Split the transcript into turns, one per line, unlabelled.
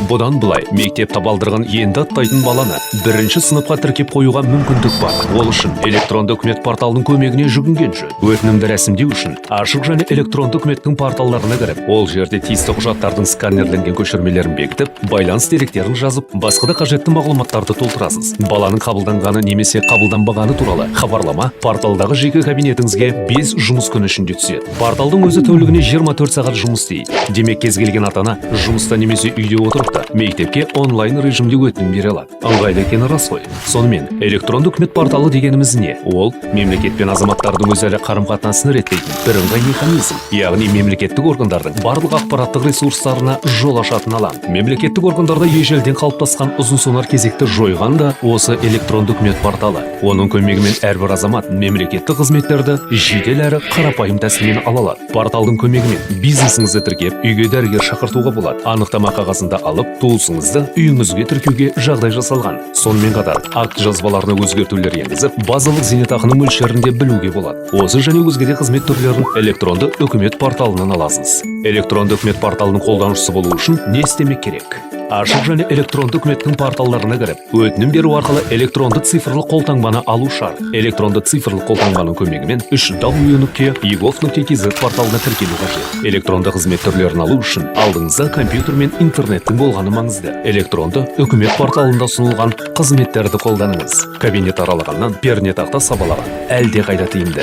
Бұдан былай мектеп табалдырған енді аттайтын баланы бірінші сыныпқа тіркеп қоюға мүмкіндік бар. Ол үшін электронды үкімет порталының көмегіне жүгінген жөн. Өтінімді рәсімдеу үшін ашық және электронды үкіметтің порталдарына кіріп, ол жерде тиісті құжаттардың сканерленген көшірмелерін бекітіп, байланыс деректерін жазып, басқа да қажетті мағлұматтарды толтырасыз. Баланың қабылданғаны немесе қабылданбағаны туралы хабарлама порталдағы жеке кабинетіңізге 5 жұмыс күні ішінде түседі. Порталдың өзі тәулігіне 24 сағат жұмыс істейді. Демек, кез келген ата-ана жұмыста немесе үйде отырып та мектепке онлайн режимде өтінім бере алады. Ыңғайлы екені рас қой. Сонымен, электронды үкімет порталы дегеніміз не? Ол мемлекет пен азаматтардың өзара қарым-қатынасын реттейтін бірыңғай механизм, яғни мемлекеттік органдардың барлық ақпараттық ресурстарына жол ашатын алаң. Мемлекеттік органдарда ежелден қалыптасқан ұзын-сонар кезекті жойған да осы электронды үкімет порталы. Оның көмегімен әрбір азамат мемлекеттік қызметтерді жедел әрі қарапайым тәсілмен ала алады. Порталдың көмегімен бизнесіңізді тіркеп, үйге дәрігер шақыртуға болады. Анықтама қағазында алып, туысыңызды үйіңізге тіркеуге жағдай жасалған. Сонымен қатар, акт жазбаларына өзгертулер енгізіп, базалық зейнетақының мөлшерінде білуге болады. Осы және өзге де қызмет түрлерін электронды үкімет порталынан аласыз. Электронды үкімет порталының қолданушысы болу үшін не істемек керек? Ашық және электронды үкіметтің порталдарына кіріп, өтінім беру арқылы электронды цифрлық қолтаңбаны алу шарт. Электронды цифрлық қолтаңбаның көмегімен www.egov.kz порталына тіркелу қажет. Электронды қызмет түрлерін алу үшін алдыңызда компьютер мен интернеттің болғаны маңызды. Электронды үкімет порталында ұсынылған қызметтерді қолданыңыз. Кабинет аралағаннан пернетақта сабалаған әлде қайда тиімді.